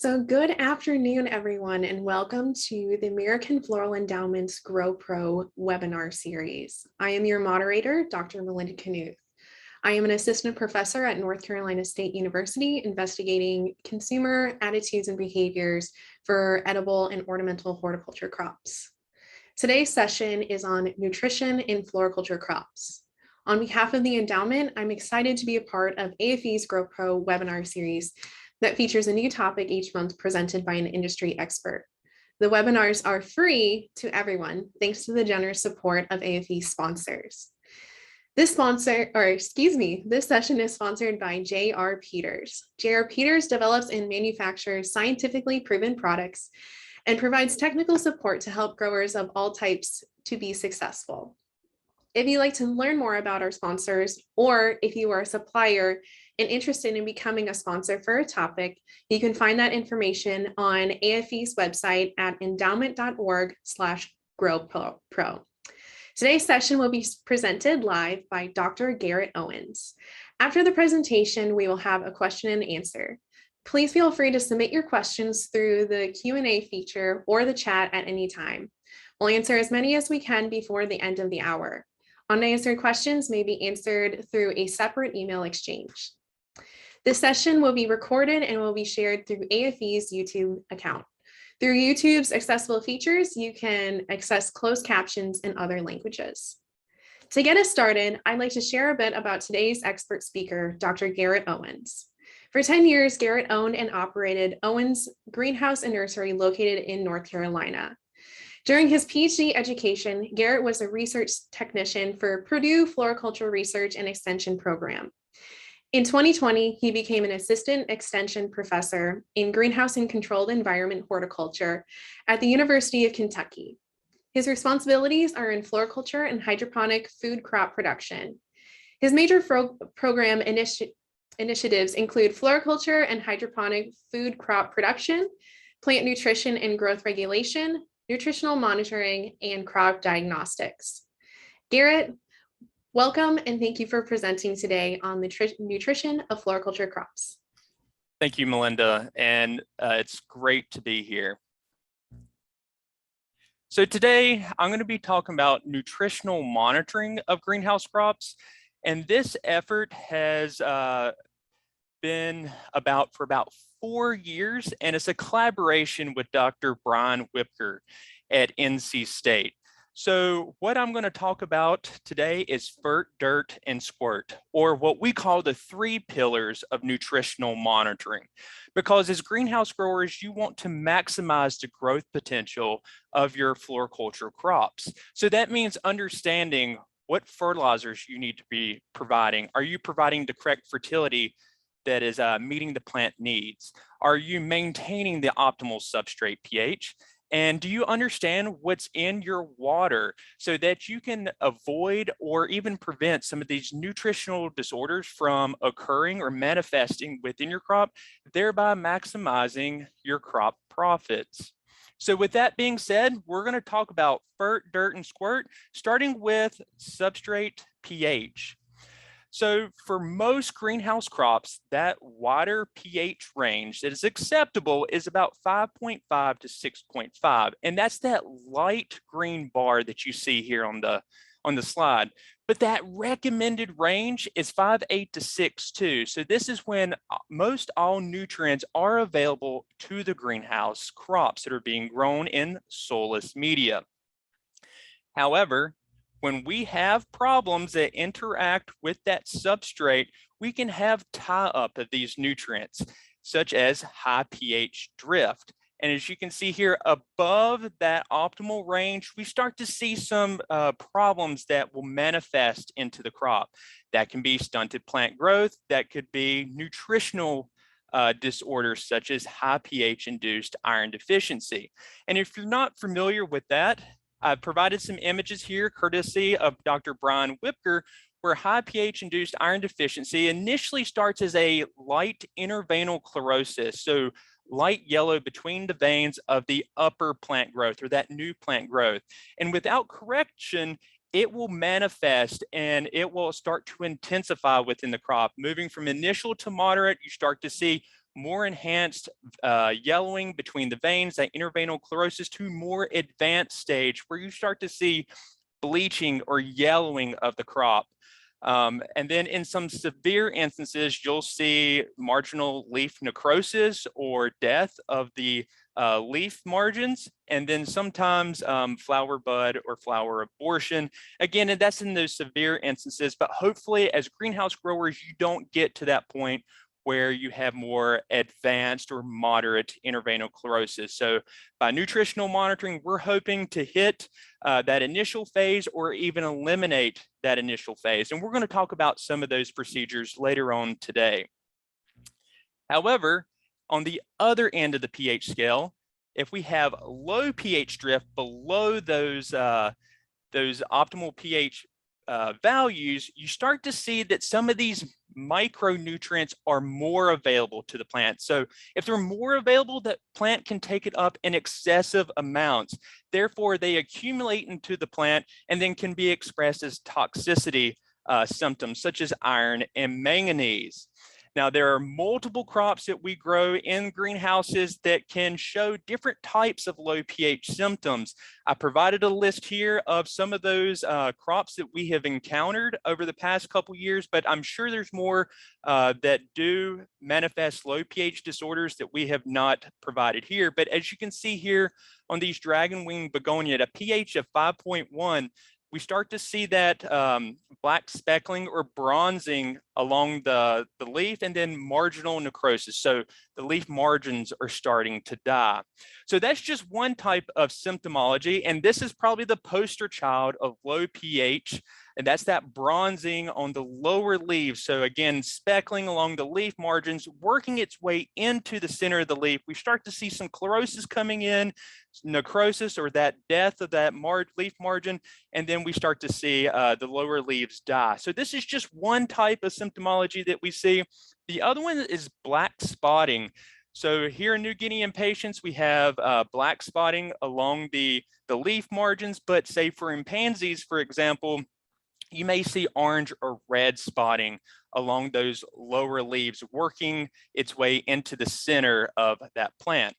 So good afternoon, everyone, and welcome to the American Floral Endowment's Grow Pro webinar series. I am your moderator, Dr. Melinda Knuth. I am an assistant professor at North Carolina State University investigating consumer attitudes and behaviors for edible and ornamental horticulture crops. Today's session is on nutrition in floriculture crops. On behalf of the endowment, I'm excited to be a part of AFE's Grow Pro webinar series that features a new topic each month presented by an industry expert. The webinars are free to everyone, thanks to the generous support of AFE sponsors. This session is sponsored by J.R. Peters. J.R. Peters develops and manufactures scientifically proven products and provides technical support to help growers of all types to be successful. If you'd like to learn more about our sponsors, or if you are a supplier and interested in becoming a sponsor for a topic, you can find that information on AFE's website at endowment.org/growpro. Today's session will be presented live by Dr. Garrett Owens. After the presentation, we will have a question and answer. Please feel free to submit your questions through the Q&A feature or the chat at any time. We'll answer as many as we can before the end of the hour. Unanswered questions may be answered through a separate email exchange. This session will be recorded and will be shared through AFE's YouTube account. Through YouTube's accessible features, you can access closed captions in other languages. To get us started, I'd like to share a bit about today's expert speaker, Dr. Garrett Owens. For 10 years, Garrett owned and operated Owens Greenhouse and Nursery located in North Carolina. During his PhD education, Garrett was a research technician for Purdue Floriculture Research and Extension Program. In 2020, he became an assistant extension professor in greenhouse and controlled environment horticulture at the University of Kentucky. His responsibilities are in floriculture and hydroponic food crop production. His major program initiatives include floriculture and hydroponic food crop production, plant nutrition and growth regulation, nutritional monitoring, and crop diagnostics. Garrett, welcome and thank you for presenting today on the nutrition of floriculture crops. Thank you, Melinda, and it's great to be here. So today I'm going to be talking about nutritional monitoring of greenhouse crops, and this effort has been for about 4 years, and it's a collaboration with Dr. Brian Whipker at NC State. So what I'm going to talk about today is FERT, dirt, and squirt, or what we call the 3 pillars of nutritional monitoring. Because as greenhouse growers, you want to maximize the growth potential of your floriculture crops. So that means understanding what fertilizers you need to be providing. Are you providing the correct fertility that is meeting the plant needs? Are you maintaining the optimal substrate pH? And do you understand what's in your water so that you can avoid or even prevent some of these nutritional disorders from occurring or manifesting within your crop, thereby maximizing your crop profits? So with that being said, we're going to talk about FERT, dirt, and squirt, starting with substrate pH. So for most greenhouse crops, that wider pH range that is acceptable is about 5.5 to 6.5. And that's that light green bar that you see here on the slide. But that recommended range is 5.8 to 6.2. So this is when most all nutrients are available to the greenhouse crops that are being grown in soulless media. However, when we have problems that interact with that substrate, we can have tie-up of these nutrients, such as high pH drift. And as you can see here, above that optimal range, we start to see some problems that will manifest into the crop. That can be stunted plant growth, that could be nutritional disorders such as high pH induced iron deficiency. And if you're not familiar with that, I've provided some images here courtesy of Dr. Brian Whipker, where high pH induced iron deficiency initially starts as a light interveinal chlorosis, so light yellow between the veins of the upper plant growth or that new plant growth. And without correction, it will manifest and it will start to intensify within the crop. Moving from initial to moderate, you start to see more enhanced yellowing between the veins, that interveinal chlorosis, to more advanced stage where you start to see bleaching or yellowing of the crop. And then in some severe instances, you'll see marginal leaf necrosis or death of the leaf margins, and then sometimes flower bud or flower abortion. Again, and that's in those severe instances, but hopefully as greenhouse growers, you don't get to that point where you have more advanced or moderate interveinal chlorosis. So by nutritional monitoring, we're hoping to hit that initial phase or even eliminate that initial phase. And we're going to talk about some of those procedures later on today. However, on the other end of the pH scale, if we have low pH drift below those optimal pH values, you start to see that some of these micronutrients are more available to the plant. So if they're more available, that plant can take it up in excessive amounts. Therefore, they accumulate into the plant and then can be expressed as toxicity symptoms such as iron and manganese. Now, there are multiple crops that we grow in greenhouses that can show different types of low pH symptoms. I provided a list here of some of those crops that we have encountered over the past couple years, but I'm sure there's more that do manifest low pH disorders that we have not provided here. But as you can see here on these dragon wing begonia at a pH of 5.1, we start to see that black speckling or bronzing along the leaf, and then marginal necrosis. So the leaf margins are starting to die. So that's just one type of symptomology, and this is probably the poster child of low pH, and that's that bronzing on the lower leaves. So again, speckling along the leaf margins, working its way into the center of the leaf. We start to see some chlorosis coming in, necrosis or that death of that leaf margin, and then we start to see the lower leaves die. So this is just one type of symptomology that we see. The other one is black spotting. So here in New Guinea in patients, we have black spotting along the leaf margins, but say for impansies, for example, you may see orange or red spotting along those lower leaves, working its way into the center of that plant.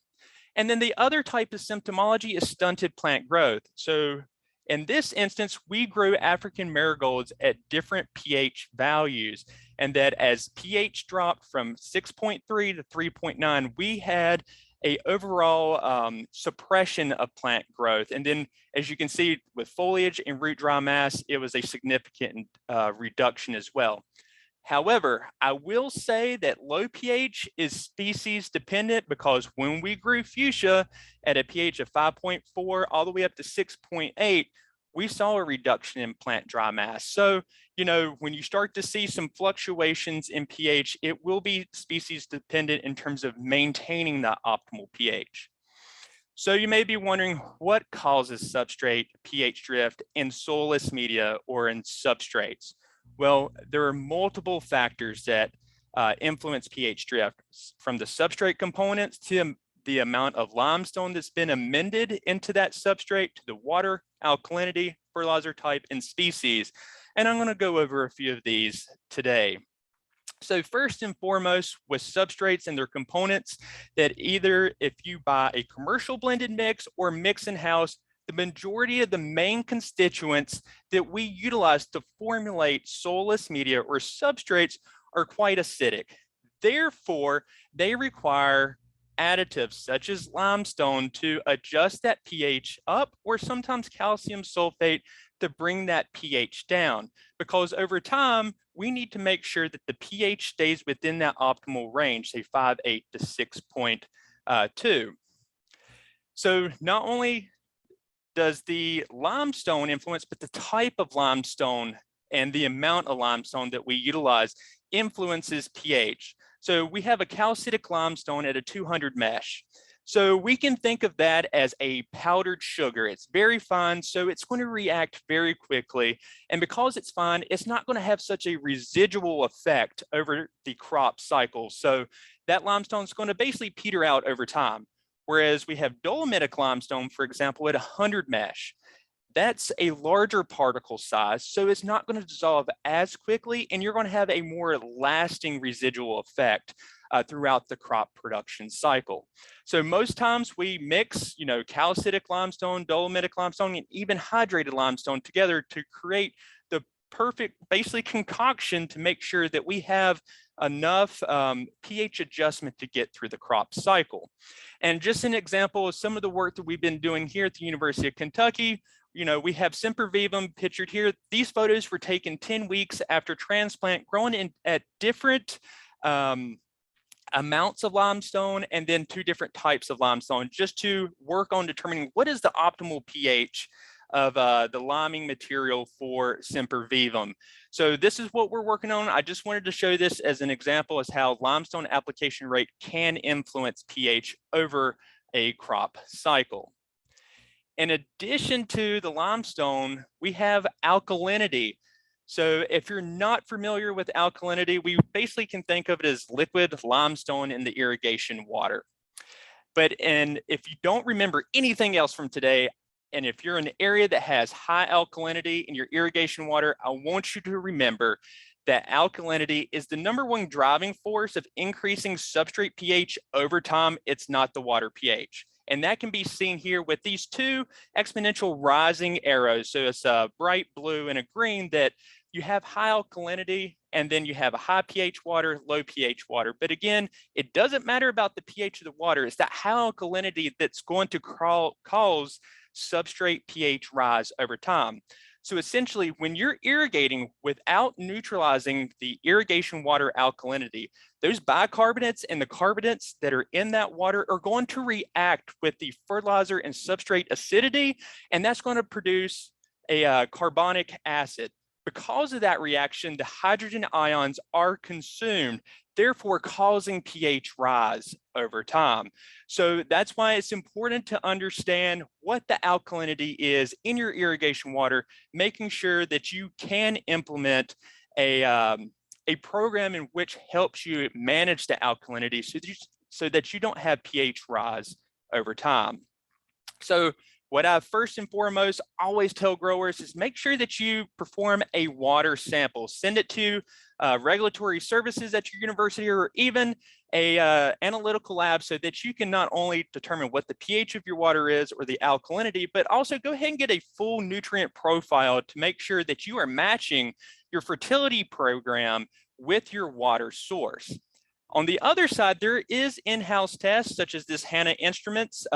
And then the other type of symptomology is stunted plant growth. So in this instance, we grow African marigolds at different pH values, and that as pH dropped from 6.3 to 3.9, we had a overall suppression of plant growth. And then as you can see with foliage and root dry mass, it was a significant reduction as well. However, I will say that low pH is species dependent, because when we grew fuchsia at a pH of 5.4 all the way up to 6.8, we saw a reduction in plant dry mass. So, you know, when you start to see some fluctuations in pH, it will be species dependent in terms of maintaining that optimal pH. So you may be wondering, what causes substrate pH drift in soulless media or in substrates? Well, there are multiple factors that influence pH drift, from the substrate components to the amount of limestone that's been amended into that substrate, to the water, alkalinity, fertilizer type, and species. And I'm going to go over a few of these today. So first and foremost, with substrates and their components, that either if you buy a commercial blended mix or mix in-house, the majority of the main constituents that we utilize to formulate soulless media or substrates are quite acidic. Therefore, they require additives such as limestone to adjust that pH up, or sometimes calcium sulfate to bring that pH down, because over time, we need to make sure that the pH stays within that optimal range, say 5.8 to 6.2. So not only does the limestone influence, but the type of limestone and the amount of limestone that we utilize influences pH. So we have a calcitic limestone at a 200 mesh. So we can think of that as a powdered sugar. It's very fine, so it's going to react very quickly. And because it's fine, it's not going to have such a residual effect over the crop cycle. So that limestone is going to basically peter out over time. Whereas we have dolomitic limestone, for example, at 100 mesh. That's a larger particle size, so it's not going to dissolve as quickly, and you're going to have a more lasting residual effect. throughout the crop production cycle. So most times we mix, calcitic limestone, dolomitic limestone, and even hydrated limestone together to create the perfect, basically, concoction to make sure that we have enough pH adjustment to get through the crop cycle. And just an example of some of the work that we've been doing here at the University of Kentucky, we have Semper Vivum pictured here. These photos were taken 10 weeks after transplant, growing in at different amounts of limestone and then 2 different types of limestone, just to work on determining what is the optimal pH of the liming material for Semper Vivum. So this is what we're working on. I just wanted to show this as an example as how limestone application rate can influence pH over a crop cycle. In addition to the limestone, we have alkalinity. So if you're not familiar with alkalinity, we basically can think of it as liquid limestone in the irrigation water. If you don't remember anything else from today, and if you're in an area that has high alkalinity in your irrigation water, I want you to remember that alkalinity is the #1 driving force of increasing substrate pH over time. It's not the water pH. And that can be seen here with these 2 exponential rising arrows. So it's a bright blue and a green, that you have high alkalinity, and then you have a high pH water, low pH water. But again, it doesn't matter about the pH of the water. It's that high alkalinity that's going to cause substrate pH rise over time. So essentially, when you're irrigating without neutralizing the irrigation water alkalinity, those bicarbonates and the carbonates that are in that water are going to react with the fertilizer and substrate acidity, and that's going to produce a carbonic acid. Because of that reaction, the hydrogen ions are consumed, therefore causing pH rise over time. So that's why it's important to understand what the alkalinity is in your irrigation water, making sure that you can implement a program in which helps you manage the alkalinity so that you don't have pH rise over time. So what I first and foremost always tell growers is make sure that you perform a water sample. Send it to regulatory services at your university, or even a analytical lab, so that you can not only determine what the pH of your water is or the alkalinity, but also go ahead and get a full nutrient profile to make sure that you are matching your fertility program with your water source. On the other side, there is in-house tests such as this HANA Instruments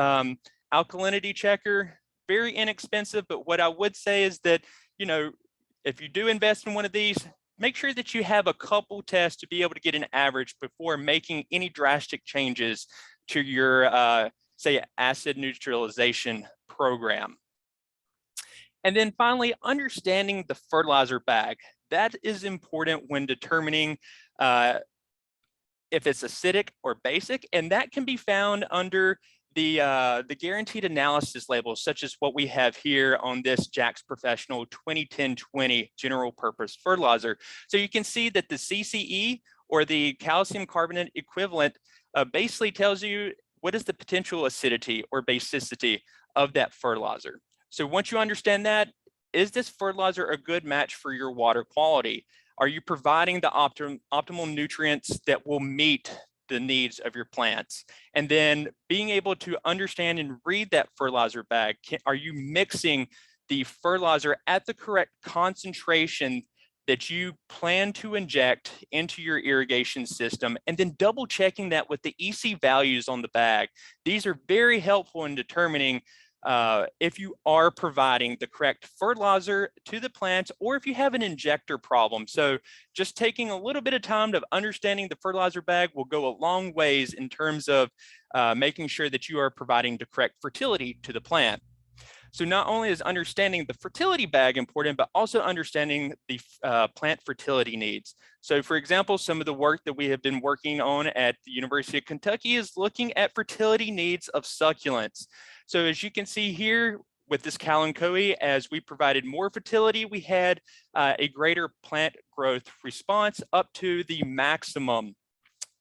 alkalinity checker, very inexpensive. But what I would say is that, if you do invest in one of these, make sure that you have a couple tests to be able to get an average before making any drastic changes to your, say, acid neutralization program. And then finally, understanding the fertilizer bag. That is important when determining if it's acidic or basic, and that can be found under the guaranteed analysis labels, such as what we have here on this Jack's Professional 2010-20 general purpose fertilizer. So you can see that the CCE, or the calcium carbonate equivalent, basically tells you what is the potential acidity or basicity of that fertilizer. So once you understand that, is this fertilizer a good match for your water quality? Are you providing the optimal nutrients that will meet the needs of your plants? And then being able to understand and read that fertilizer bag. Are you mixing the fertilizer at the correct concentration that you plan to inject into your irrigation system? And then double checking that with the EC values on the bag. These are very helpful in determining if you are providing the correct fertilizer to the plants, or if you have an injector problem. So just taking a little bit of time to understanding the fertilizer bag will go a long ways in terms of making sure that you are providing the correct fertility to the plant. So not only is understanding the fertility bag important, but also understanding the plant fertility needs. So for example, some of the work that we have been working on at the University of Kentucky is looking at fertility needs of succulents. So as you can see here with this kalanchoe, as we provided more fertility, we had a greater plant growth response up to the maximum.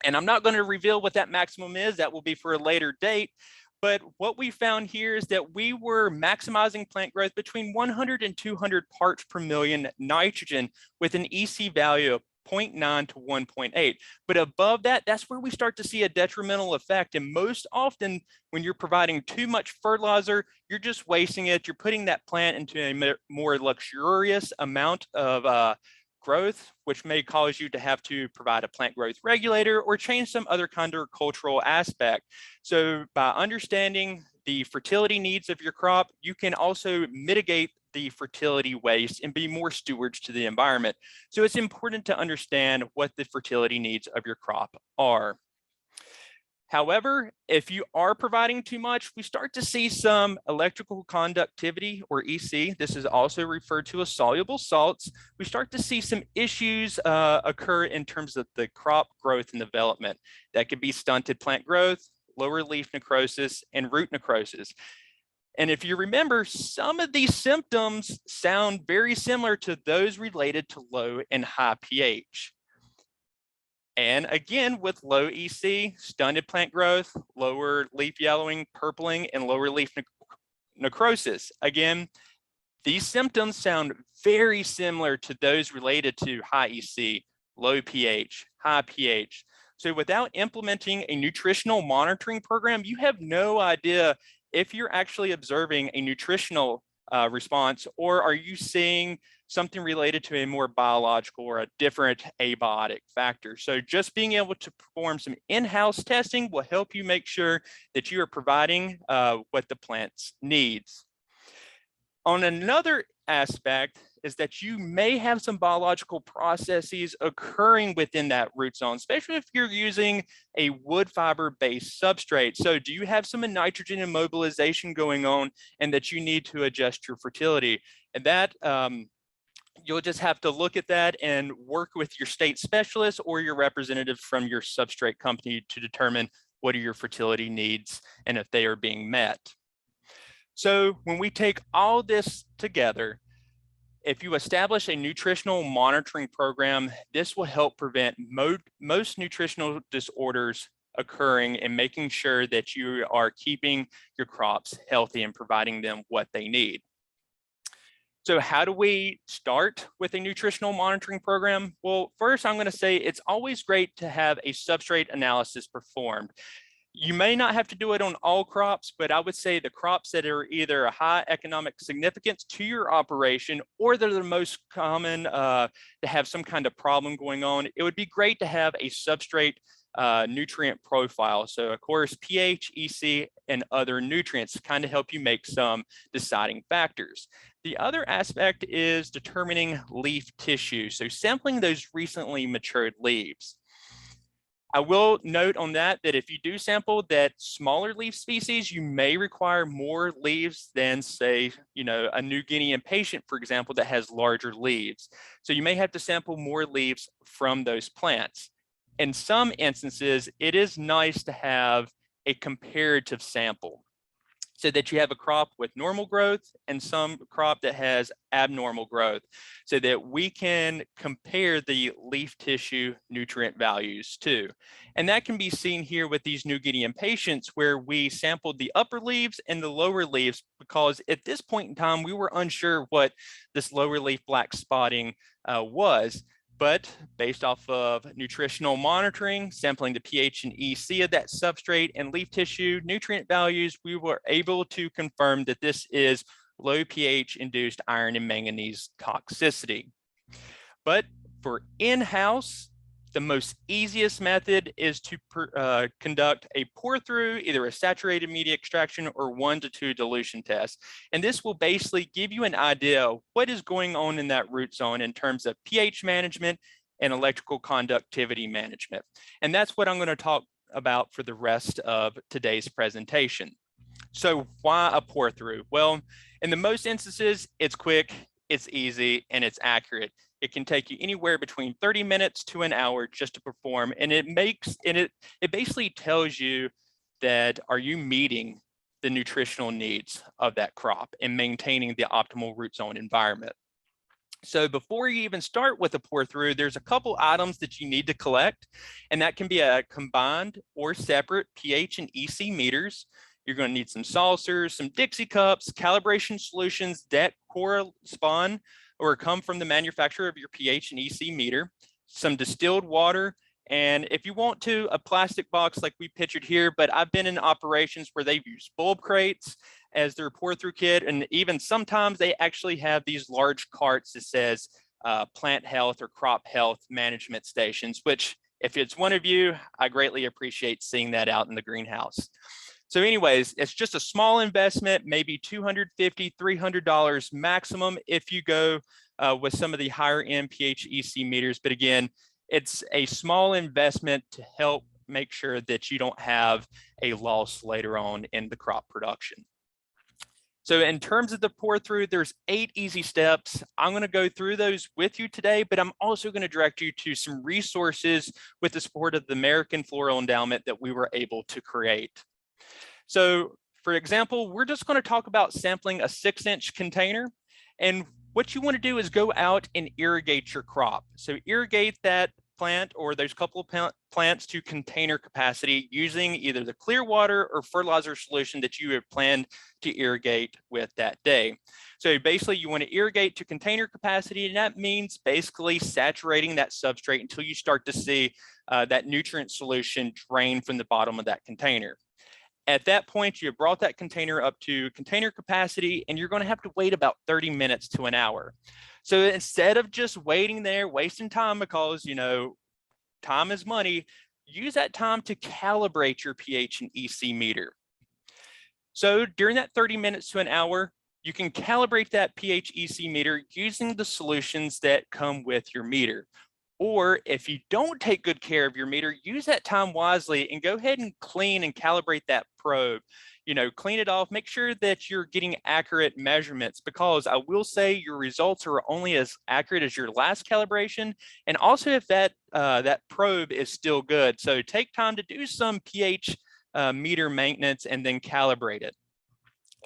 And I'm not going to reveal what that maximum is. That will be for a later date. But what we found here is that we were maximizing plant growth between 100 and 200 parts per million nitrogen with an EC value of 0.9 to 1.8. But above that, that's where we start to see a detrimental effect. And most often when you're providing too much fertilizer, you're just wasting it. You're putting that plant into a more luxurious amount of growth, which may cause you to have to provide a plant growth regulator or change some other kind of cultural aspect. So by understanding the fertility needs of your crop, you can also mitigate the fertility waste and be more stewards to the environment. So it's important to understand what the fertility needs of your crop are. However, if you are providing too much, we start to see some electrical conductivity, or EC. This is also referred to as soluble salts. We start to see some issues occur in terms of the crop growth and development. That could be stunted plant growth, lower leaf necrosis, and root necrosis. And if you remember, some of these symptoms sound very similar to those related to low and high pH. And again, with low EC, stunted plant growth, lower leaf yellowing, purpling, and lower leaf necrosis. Again, these symptoms sound very similar to those related to high EC, low pH, high pH. So without implementing a nutritional monitoring program, you have no idea if you're actually observing a nutritional response, or are you seeing something related to a more biological or a different abiotic factor. So just being able to perform some in-house testing will help you make sure that you are providing what the plants needs. On another aspect is that you may have some biological processes occurring within that root zone, especially if you're using a wood fiber based substrate. So do you have some nitrogen immobilization going on and that you need to adjust your fertility? And that you'll just have to look at that and work with your state specialist or your representative from your substrate company to determine what are your fertility needs and if they are being met. So when we take all this together, if you establish a nutritional monitoring program, this will help prevent most nutritional disorders occurring and making sure that you are keeping your crops healthy and providing them what they need. So how do we start with a nutritional monitoring program? Well, first I'm going to say it's always great to have a substrate analysis performed. You may not have to do it on all crops, but I would say the crops that are either a high economic significance to your operation or they're the most common to have some kind of problem going on, it would be great to have a substrate nutrient profile. So of course, pH, EC, and other nutrients kind of help you make some deciding factors. The other aspect is determining leaf tissue. So sampling those recently matured leaves. I will note on that if you do sample that smaller leaf species, you may require more leaves than, say, a New Guinean patient, for example, that has larger leaves. So you may have to sample more leaves from those plants. In some instances, it is nice to have a comparative sample so that you have a crop with normal growth and some crop that has abnormal growth so that we can compare the leaf tissue nutrient values too. And that can be seen here with these New Guinean patients where we sampled the upper leaves and the lower leaves because at this point in time, we were unsure what this lower leaf black spotting was. But based off of nutritional monitoring, sampling the pH and EC of that substrate and leaf tissue nutrient values, we were able to confirm that this is low pH induced iron and manganese toxicity. But for in-house, the most easiest method is to conduct a pour through, either a saturated media extraction or 1 to 2 dilution test. And this will basically give you an idea of what is going on in that root zone in terms of pH management and electrical conductivity management. And that's what I'm going to talk about for the rest of today's presentation. So why a pour through? Well, in the most instances, it's quick, it's easy, and it's accurate. It can take you anywhere between 30 minutes to an hour just to perform. And it basically tells you that are you meeting the nutritional needs of that crop and maintaining the optimal root zone environment. So before you even start with a pour through, there's a couple items that you need to collect, and that can be a combined or separate pH and EC meters. You're going to need some saucers, some Dixie cups, calibration solutions that correspond or come from the manufacturer of your pH and EC meter, some distilled water, and if you want to, a plastic box like we pictured here, but I've been in operations where they've used bulb crates as their pour-through kit, and even sometimes they actually have these large carts that says plant health or crop health management stations, which if it's one of you, I greatly appreciate seeing that out in the greenhouse. So anyways, it's just a small investment, maybe $250, $300 maximum if you go with some of the higher end pH EC meters. But again, it's a small investment to help make sure that you don't have a loss later on in the crop production. So in terms of the pour through, there's 8 easy steps. I'm going to go through those with you today, but I'm also going to direct you to some resources with the support of the American Floral Endowment that we were able to create. So for example, we're just going to talk about sampling a 6-inch container. And what you want to do is go out and irrigate your crop. So irrigate that plant or those couple of plants to container capacity using either the clear water or fertilizer solution that you have planned to irrigate with that day. So basically you want to irrigate to container capacity, and that means basically saturating that substrate until you start to see that nutrient solution drain from the bottom of that container. At that point, you have brought that container up to container capacity, and you're going to have to wait about 30 minutes to an hour. So instead of just waiting there, wasting time, because, you know, time is money, use that time to calibrate your pH and EC meter. So during that 30 minutes to an hour, you can calibrate that pH EC meter using the solutions that come with your meter. Or if you don't take good care of your meter, use that time wisely and go ahead and clean and calibrate that probe. You know, clean it off, make sure that you're getting accurate measurements, because I will say your results are only as accurate as your last calibration. And also if that, that probe is still good. So take time to do some pH meter maintenance and then calibrate it.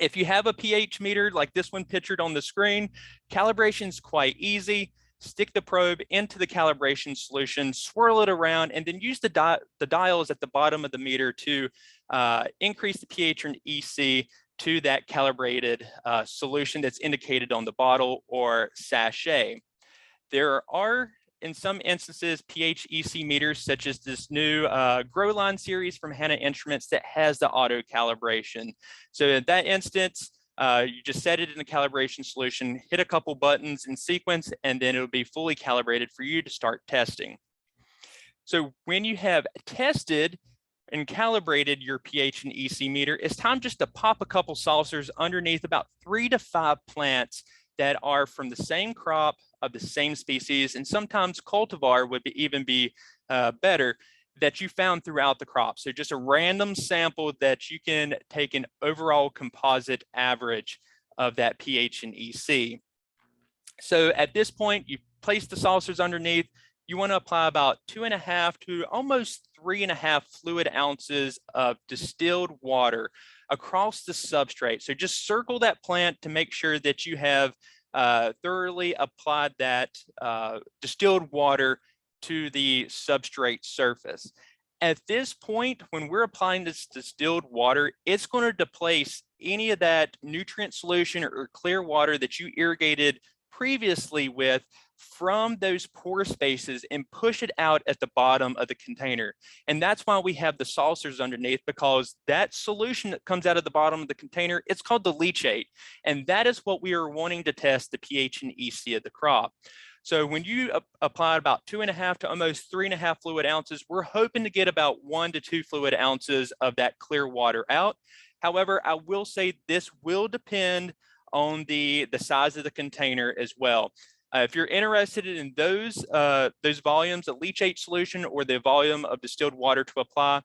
If you have a pH meter like this one pictured on the screen, calibration is quite easy. Stick the probe into the calibration solution, swirl it around, and then use the dials at the bottom of the meter to increase the pH and EC to that calibrated solution that's indicated on the bottle or sachet. There are, in some instances, pH EC meters, such as this new Grow Line series from Hanna Instruments that has the auto calibration. So in that instance, you just set it in the calibration solution, hit a couple buttons in sequence, and then it'll be fully calibrated for you to start testing. So when you have tested and calibrated your pH and EC meter, it's time just to pop a couple saucers underneath about 3 to 5 plants that are from the same crop of the same species, and sometimes cultivar would even be better, that you found throughout the crop. So just a random sample that you can take an overall composite average of that pH and EC. So at this point, you place the saucers underneath. You want to apply about 2.5 to almost 3.5 fluid ounces of distilled water across the substrate. So just circle that plant to make sure that you have thoroughly applied that distilled water to the substrate surface. At this point, when we're applying this distilled water, it's going to displace any of that nutrient solution or clear water that you irrigated previously with from those pore spaces and push it out at the bottom of the container. And that's why we have the saucers underneath, because that solution that comes out of the bottom of the container, it's called the leachate. And that is what we are wanting to test the pH and EC of the crop. So when you apply about 2.5 to almost 3.5 fluid ounces, we're hoping to get about 1 to 2 fluid ounces of that clear water out. However, I will say this will depend on the size of the container as well. If you're interested in those volumes of leachate solution or the volume of distilled water to apply,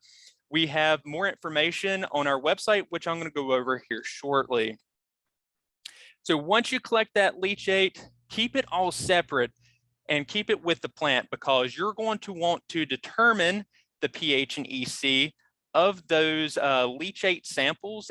we have more information on our website, which I'm going to go over here shortly. So once you collect that leachate, keep it all separate and keep it with the plant, because you're going to want to determine the pH and EC of those leachate samples,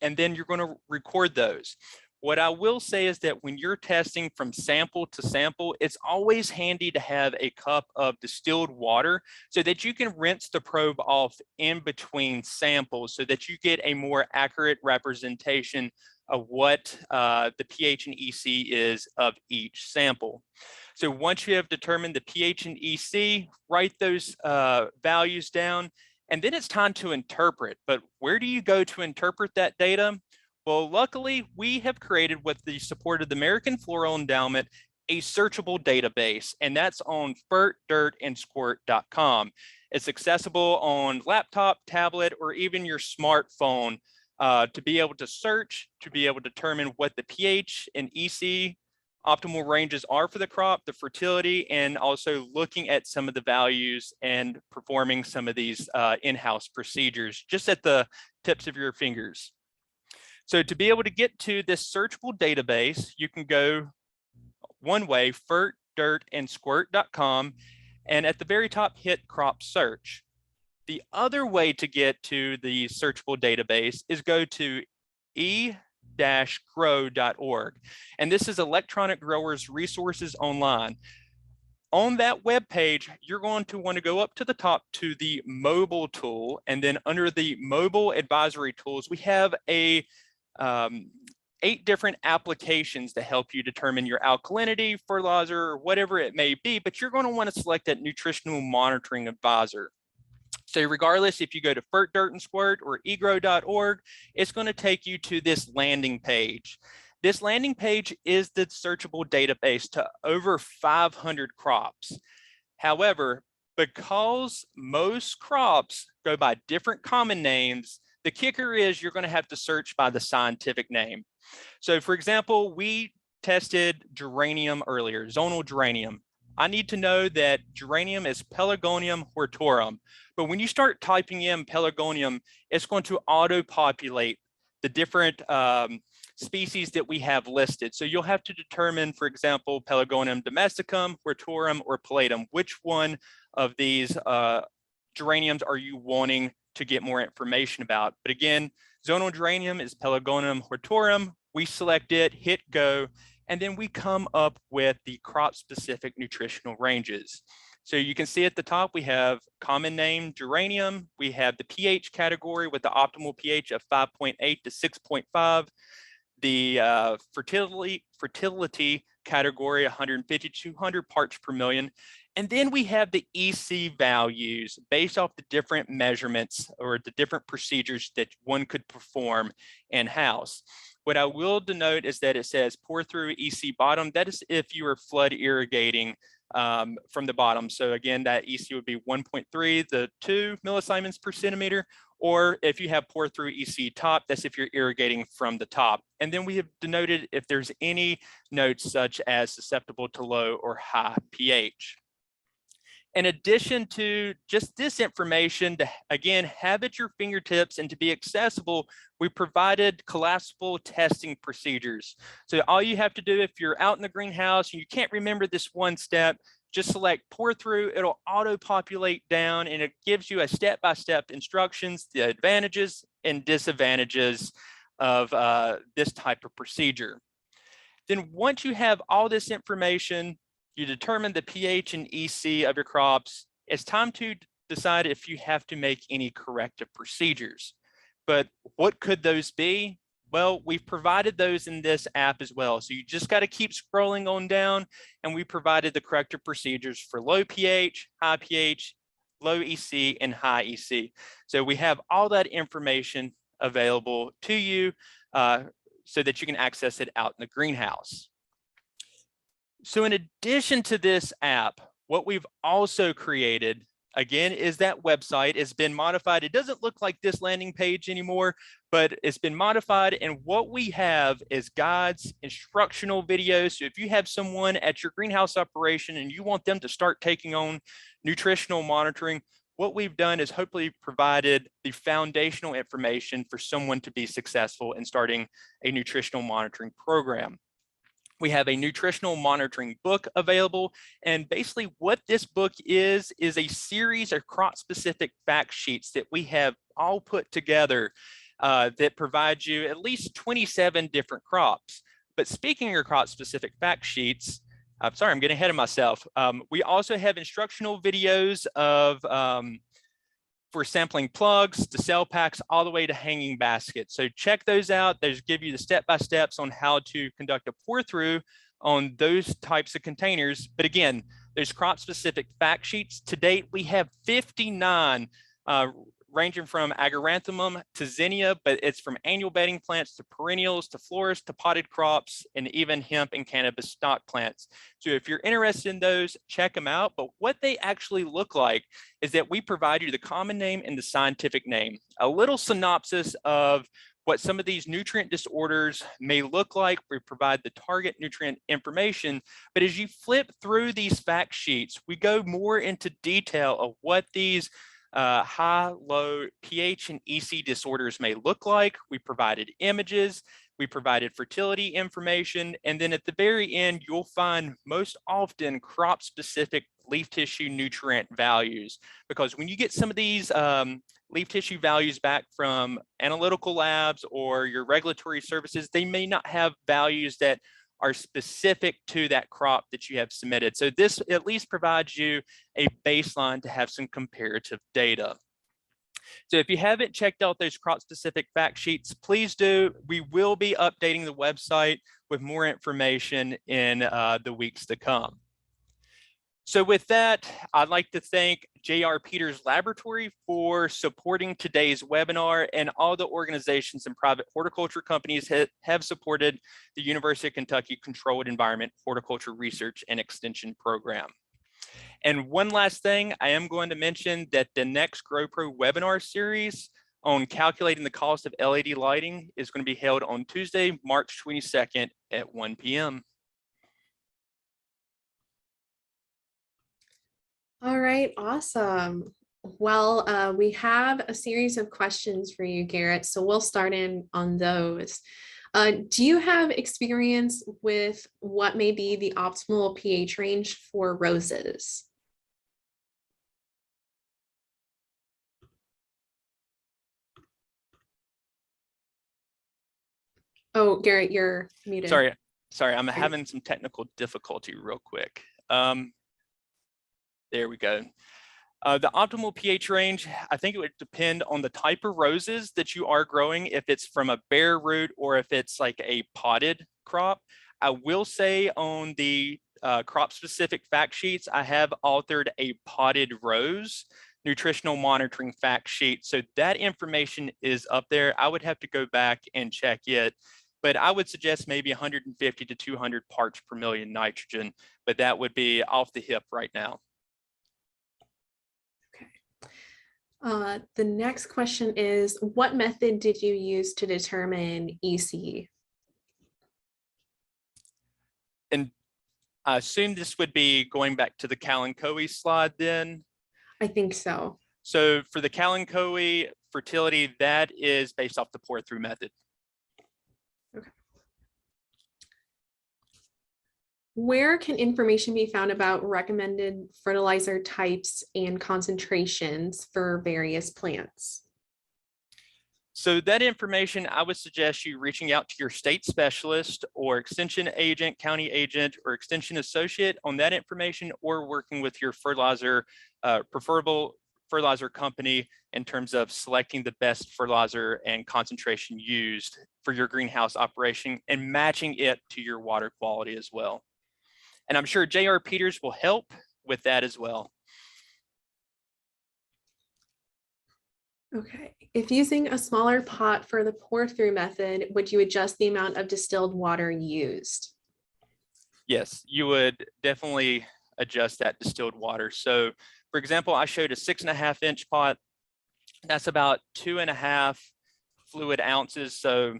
and then you're going to record those. What I will say is that when you're testing from sample to sample, it's always handy to have a cup of distilled water so that you can rinse the probe off in between samples so that you get a more accurate representation of what the pH and EC is of each sample. So once you have determined the pH and EC, write those values down, and then it's time to interpret. But where do you go to interpret that data? Well, luckily, we have created, with the support of the American Floral Endowment, a searchable database, and that's on fertdirtandsquirt.com. It's accessible on laptop, tablet, or even your smartphone to be able to search, to be able to determine what the pH and EC optimal ranges are for the crop, the fertility, and also looking at some of the values and performing some of these in-house procedures just at the tips of your fingers. So to be able to get to this searchable database, you can go one way, fertdirtandsquirt.com, and at the very top, hit crop search. The other way to get to the searchable database is go to e-grow.org. And this is Electronic Growers Resources Online. On that web page, you're going to want to go up to the top to the mobile tool, and then under the mobile advisory tools, we have 8 different applications to help you determine your alkalinity, fertilizer, or whatever it may be, but you're going to want to select that nutritional monitoring advisor. So regardless, if you go to fertdirtandsquirt or egrow.org, it's going to take you to this landing page. This landing page is the searchable database to over 500 crops. However, because most crops go by different common names, the kicker is you're going to have to search by the scientific name. So for example, we tested geranium earlier, zonal geranium. I need to know that geranium is Pelargonium hortorum. But when you start typing in Pelargonium, it's going to auto-populate the different species that we have listed. So you'll have to determine, for example, Pelargonium domesticum, hortorum, or pallidum. Which one of these geraniums are you wanting to get more information about? But again, zonal geranium is Pelargonium hortorum. We select it, hit go, and then we come up with the crop-specific nutritional ranges. So you can see at the top, we have common name geranium. We have the pH category with the optimal pH of 5.8 to 6.5. The fertility category, 150 to 200 parts per million. And then we have the EC values based off the different measurements or the different procedures that one could perform in-house. What I will denote is that it says pour through EC bottom. That is if you are flood irrigating from the bottom. So again, that EC would be 1.3, the 2 millisiemens per centimeter, or if you have pour through EC top, that's if you're irrigating from the top. And then we have denoted if there's any notes such as susceptible to low or high pH. In addition to just this information to, again, have at your fingertips and to be accessible, we provided collapsible testing procedures. So all you have to do if you're out in the greenhouse and you can't remember this one step, just select pour through, it'll auto-populate down, and it gives you a step-by-step instructions, the advantages and disadvantages of this type of procedure. Then once you have all this information, you determine the pH and EC of your crops, it's time to decide if you have to make any corrective procedures. But what could those be? Well, we've provided those in this app as well. So you just got to keep scrolling on down, and we provided the corrective procedures for low pH, high pH, low EC, and high EC. So we have all that information available to you so that you can access it out in the greenhouse. So in addition to this app, what we've also created, again, is that website. It's been modified. It doesn't look like this landing page anymore, but it's been modified. And what we have is guides, instructional videos. So if you have someone at your greenhouse operation and you want them to start taking on nutritional monitoring, what we've done is hopefully provided the foundational information for someone to be successful in starting a nutritional monitoring program. We have a nutritional monitoring book available. And basically what this book is a series of crop-specific fact sheets that we have all put together that provide you at least 27 different crops. But speaking of your crop-specific fact sheets, I'm sorry, I'm getting ahead of myself. We also have instructional videos of for sampling plugs to cell packs all the way to hanging baskets. So check those out. Those give you the step-by-steps on how to conduct a pour through on those types of containers. But again, there's crop-specific fact sheets. To date, we have 59 ranging from agaranthemum to zinnia, but it's from annual bedding plants to perennials to florists to potted crops and even hemp and cannabis stock plants. So if you're interested in those, check them out. But what they actually look like is that we provide you the common name and the scientific name, a little synopsis of what some of these nutrient disorders may look like. We provide the target nutrient information, but as you flip through these fact sheets, we go more into detail of what these high, low pH and EC disorders may look like. We provided images, we provided fertility information, and then at the very end, you'll find most often crop-specific leaf tissue nutrient values. Because when you get some of these leaf tissue values back from analytical labs or your regulatory services, they may not have values that are specific to that crop that you have submitted. So this at least provides you a baseline to have some comparative data. So if you haven't checked out those crop-specific fact sheets, please do. We will be updating the website with more information in the weeks to come. So with that, I'd like to thank J.R. Peters Laboratory for supporting today's webinar, and all the organizations and private horticulture companies have supported the University of Kentucky Controlled Environment Horticulture Research and Extension Program. And one last thing, I am going to mention that the next GrowPro webinar series on calculating the cost of LED lighting is going to be held on Tuesday, March 22nd at 1 p.m. All right, awesome. Well, we have a series of questions for you, Garrett, so we'll start in on those. Do you have experience with what may be the optimal pH range for roses? Oh, Garrett, you're muted. Sorry, I'm having some technical difficulty real quick. There we go. The optimal pH range, I think it would depend on the type of roses that you are growing, if it's from a bare root or if it's like a potted crop. I will say on the crop-specific fact sheets, I have authored a potted rose nutritional monitoring fact sheet. So that information is up there. I would have to go back and check it, but I would suggest maybe 150 to 200 parts per million nitrogen, but that would be off the hip right now. The next question is, what method did you use to determine EC? And I assume this would be going back to the Kalanchoe slide then? I think so. So for the Kalanchoe fertility, that is based off the pour through method. Okay. Where can information be found about recommended fertilizer types and concentrations for various plants? So that information, I would suggest you reaching out to your state specialist or extension agent, county agent, or extension associate on that information, or working with your fertilizer, preferable fertilizer company in terms of selecting the best fertilizer and concentration used for your greenhouse operation and matching it to your water quality as well. And I'm sure J.R. Peters will help with that as well. Okay, if using a smaller pot for the pour through method, would you adjust the amount of distilled water used? Yes, you would definitely adjust that distilled water. So for example, I showed a 6.5 inch pot. That's about 2.5 fluid ounces. So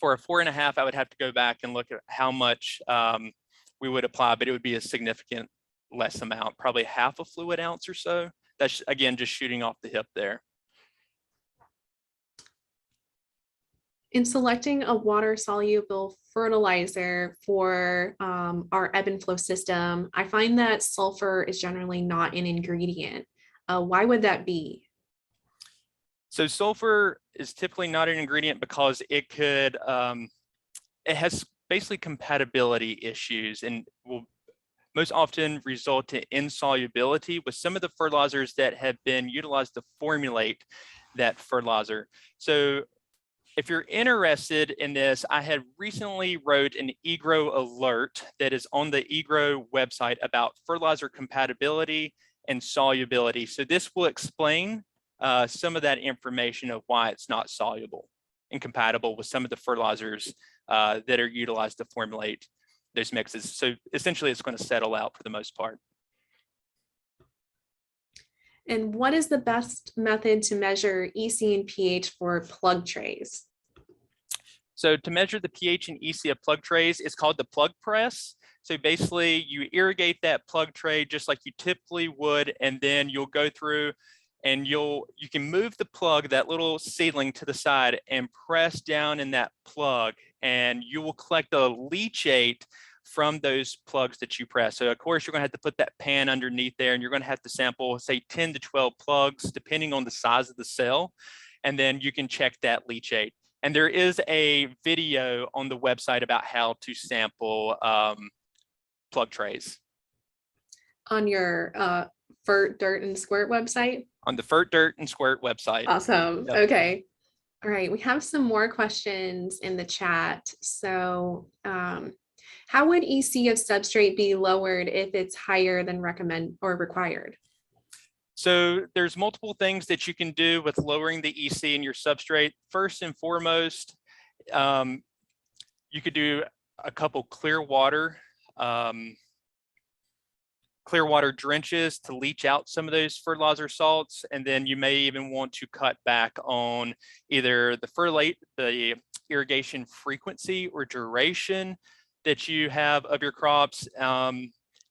for a 4.5, I would have to go back and look at how much we would apply, but it would be a significant less amount, probably half a fluid ounce or so. That's, again, just shooting off the hip there. In selecting a water soluble fertilizer for our ebb and flow system, I find that sulfur is generally not an ingredient. Why would that be? So sulfur is typically not an ingredient because it could, it has basically compatibility issues and will most often result in insolubility with some of the fertilizers that have been utilized to formulate that fertilizer. So if you're interested in this, I had recently wrote an eGrow alert that is on the eGrow website about fertilizer compatibility and solubility. So this will explain some of that information of why it's not soluble and compatible with some of the fertilizers that are utilized to formulate those mixes. So essentially it's going to settle out for the most part. And what is the best method to measure EC and pH for plug trays? So to measure the pH and EC of plug trays, it's called the plug press. So basically you irrigate that plug tray just like you typically would, and then you'll go through and you can move the plug, that little seedling, to the side and press down in that plug, and you will collect a leachate from those plugs that you press. So of course, you're going to have to put that pan underneath there, and you're going to have to sample, say, 10 to 12 plugs, depending on the size of the cell. And then you can check that leachate. And there is a video on the website about how to sample plug trays. On your Fert, Dirt, and Squirt website? On the Fert, Dirt, and Squirt website. Awesome. Yep. Okay. All right. We have some more questions in the chat. So how would EC of substrate be lowered if it's higher than recommend or required? So there's multiple things that you can do with lowering the EC in your substrate. First and foremost, you could do a couple clear water drenches to leach out some of those fertilizer salts. And then you may even want to cut back on either the irrigation frequency or duration that you have of your crops.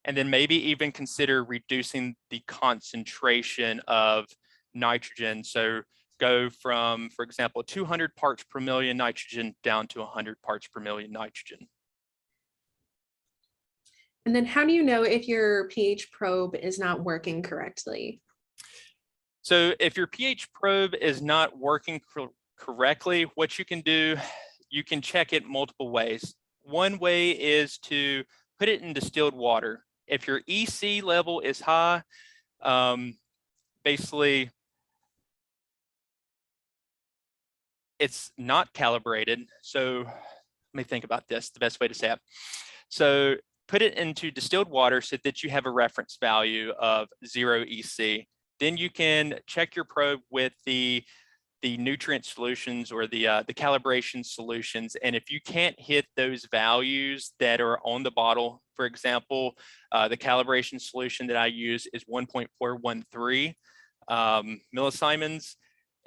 And then maybe even consider reducing the concentration of nitrogen. So go from, for example, 200 parts per million nitrogen down to 100 parts per million nitrogen. And then how do you know if your pH probe is not working correctly? So if your pH probe is not working correctly, what you can do, you can check it multiple ways. One way is to put it in distilled water. If your EC level is high, basically it's not calibrated. So let me think about this, the best way to say it. So put it into distilled water so that you have a reference value of 0 EC. Then you can check your probe with the nutrient solutions or the calibration solutions. And if you can't hit those values that are on the bottle, for example, the calibration solution that I use is 1.413 millisiemens.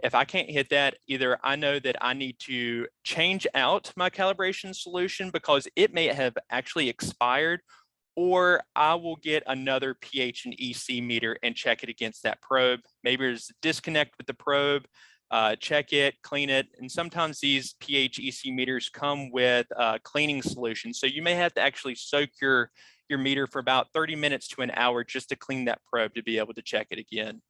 If I can't hit that, either I know that I need to change out my calibration solution because it may have actually expired, or I will get another pH and EC meter and check it against that probe. Maybe there's a disconnect with the probe. Check it, clean it, and sometimes these pH EC meters come with cleaning solutions. So you may have to actually soak your meter for about 30 minutes to an hour just to clean that probe to be able to check it again.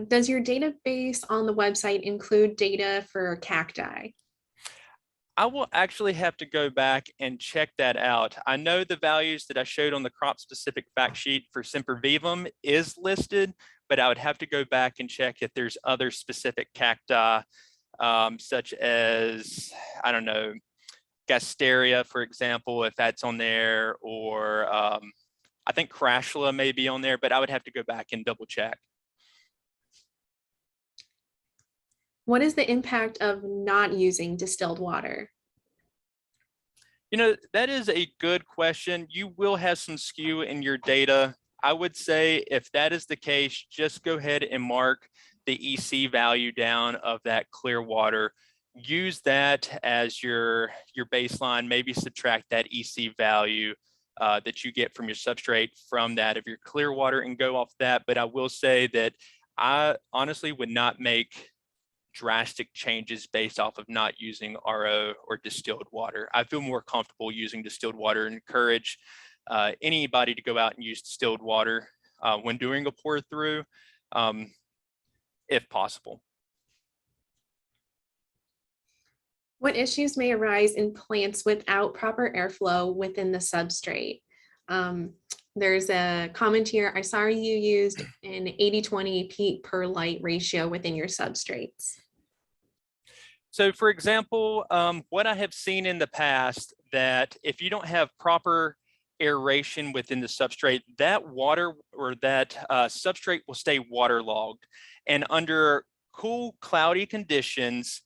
Does your database on the website include data for cacti? I will actually have to go back and check that out. I know the values that I showed on the crop specific fact sheet for Sempervivum is listed, but I would have to go back and check if there's other specific cacti, such as, I don't know, Gasteria, for example, if that's on there, or I think Crashula may be on there, but I would have to go back and double check. What is the impact of not using distilled water? You know, that is a good question. You will have some skew in your data. I would say if that is the case, just go ahead and mark the EC value down of that clear water. Use that as your baseline, maybe subtract that EC value that you get from your substrate from that of your clear water and go off that. But I will say that I honestly would not make drastic changes based off of not using RO or distilled water. I feel more comfortable using distilled water and encourage anybody to go out and use distilled water when doing a pour through, if possible. What issues may arise in plants without proper airflow within the substrate? Um, there's a comment here. I saw you used an 80-20 peat per light ratio within your substrates. So for example, what I have seen in the past, that if you don't have proper aeration within the substrate, that water or that substrate will stay waterlogged. And under cool, cloudy conditions,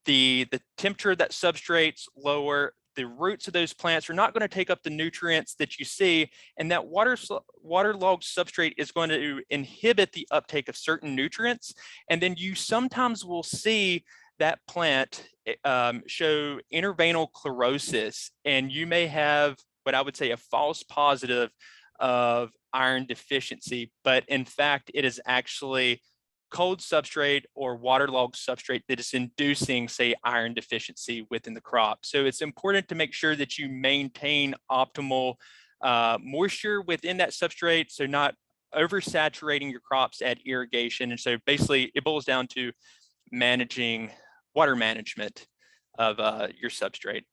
the temperature of that substrate's lower, the roots of those plants are not going to take up the nutrients that you see, and that waterlogged substrate is going to inhibit the uptake of certain nutrients. And then you sometimes will see that plant show interveinal chlorosis, and you may have what I would say a false positive of iron deficiency, but in fact, it is actually cold substrate or waterlogged substrate that is inducing, say, iron deficiency within the crop. So it's important to make sure that you maintain optimal moisture within that substrate, so not oversaturating your crops at irrigation. And so basically it boils down to managing water management of your substrate.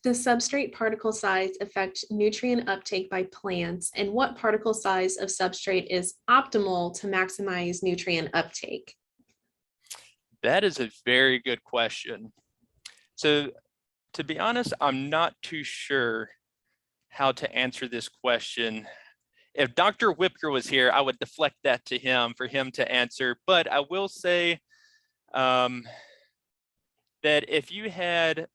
The substrate particle size affect nutrient uptake by plants, and what particle size of substrate is optimal to maximize nutrient uptake? That is a very good question. So to be honest, I'm not too sure how to answer this question. If Dr. Whipker was here, I would deflect that to him for him to answer. But I will say that if you had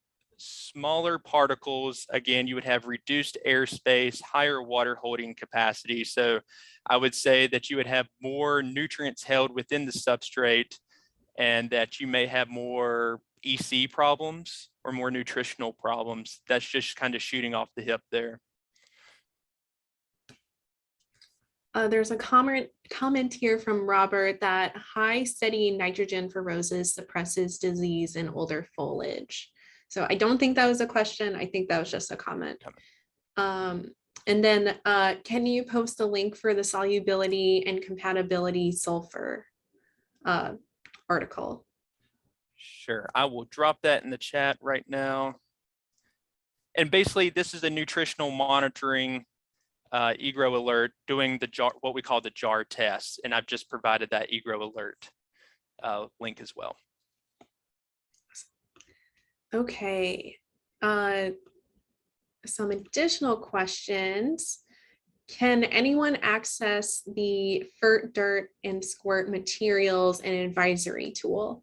smaller particles, again, you would have reduced airspace, higher water holding capacity. So I would say that you would have more nutrients held within the substrate, and that you may have more EC problems or more nutritional problems. That's just kind of shooting off the hip there. There's a comment here from Robert that high steady nitrogen for roses suppresses disease in older foliage. So I don't think that was a question. I think that was just a comment. And then can you post a link for the solubility and compatibility sulfur article? Sure, I will drop that in the chat right now. And basically this is a nutritional monitoring egro alert doing the jar, what we call the jar test. And I've just provided that egro alert link as well. Okay, some additional questions. Can anyone access the Fert Dirt and Squirt materials and advisory tool?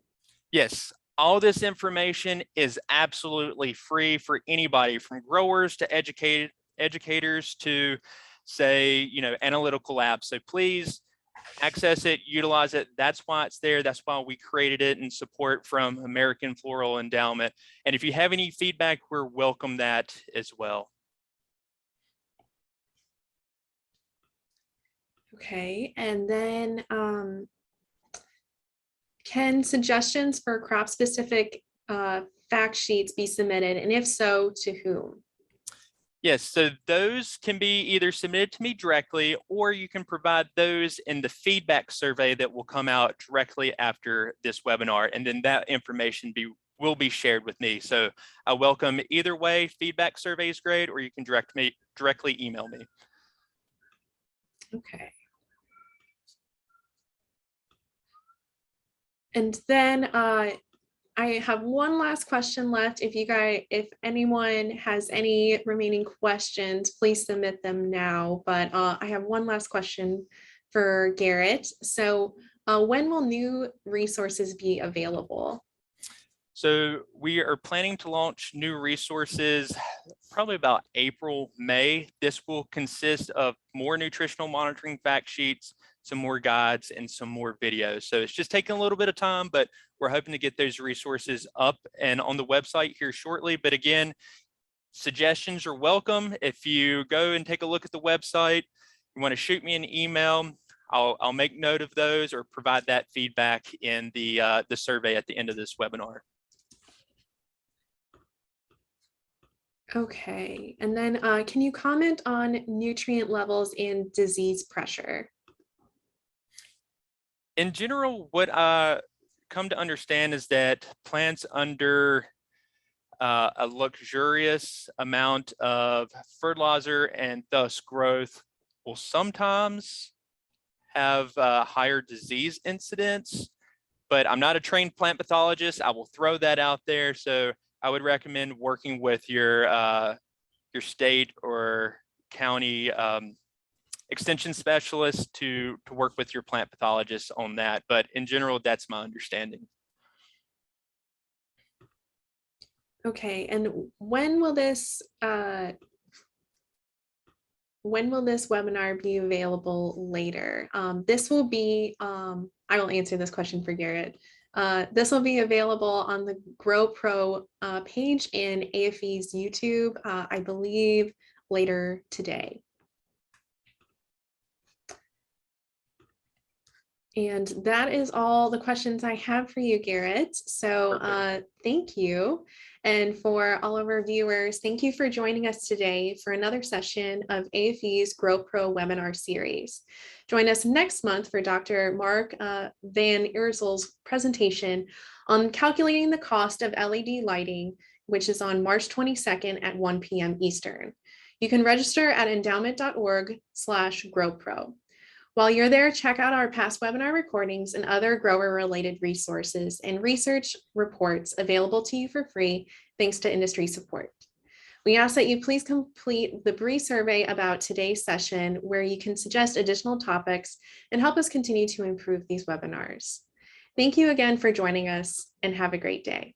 Yes, all this information is absolutely free for anybody, from growers to educators to, say, analytical labs. So please access it, utilize it. That's why it's there. That's why we created it in support from American Floral Endowment. And if you have any feedback, we're welcome that as well. Okay, and then can suggestions for crop-specific fact sheets be submitted? And if so, to whom? Yes, so those can be either submitted to me directly, or you can provide those in the feedback survey that will come out directly after this webinar. And then that information will be shared with me. So I welcome either way. Feedback survey is great, or you can directly email me. Okay. And then I have one last question left. If anyone has any remaining questions, please submit them now. But I have one last question for Garrett. So when will new resources be available? So we are planning to launch new resources probably about April, May. This will consist of more nutritional monitoring fact sheets, some more guides, and some more videos. So it's just taking a little bit of time, but we're hoping to get those resources up and on the website here shortly. But again, suggestions are welcome. If you go and take a look at the website, you want to shoot me an email, I'll make note of those or provide that feedback in the survey at the end of this webinar. Okay, and then can you comment on nutrient levels and disease pressure? In general, what I come to understand is that plants under a luxurious amount of fertilizer and thus growth will sometimes have higher disease incidence, but I'm not a trained plant pathologist. I will throw that out there. So I would recommend working with your state or county extension specialist to work with your plant pathologist on that. But in general, that's my understanding. Okay, and when will this webinar be available later? This will be, I will answer this question for Garrett. This will be available on the Grow Pro page in AFE's YouTube, I believe later today. And that is all the questions I have for you, Garrett. So thank you. And for all of our viewers, thank you for joining us today for another session of AFE's Grow Pro webinar series. Join us next month for Dr. Mark Van Eersel's presentation on calculating the cost of LED lighting, which is on March 22nd at 1 p.m. Eastern. You can register at endowment.org/growpro. While you're there, check out our past webinar recordings and other grower-related resources and research reports available to you for free, thanks to industry support. We ask that you please complete the brief survey about today's session, where you can suggest additional topics and help us continue to improve these webinars. Thank you again for joining us, and have a great day.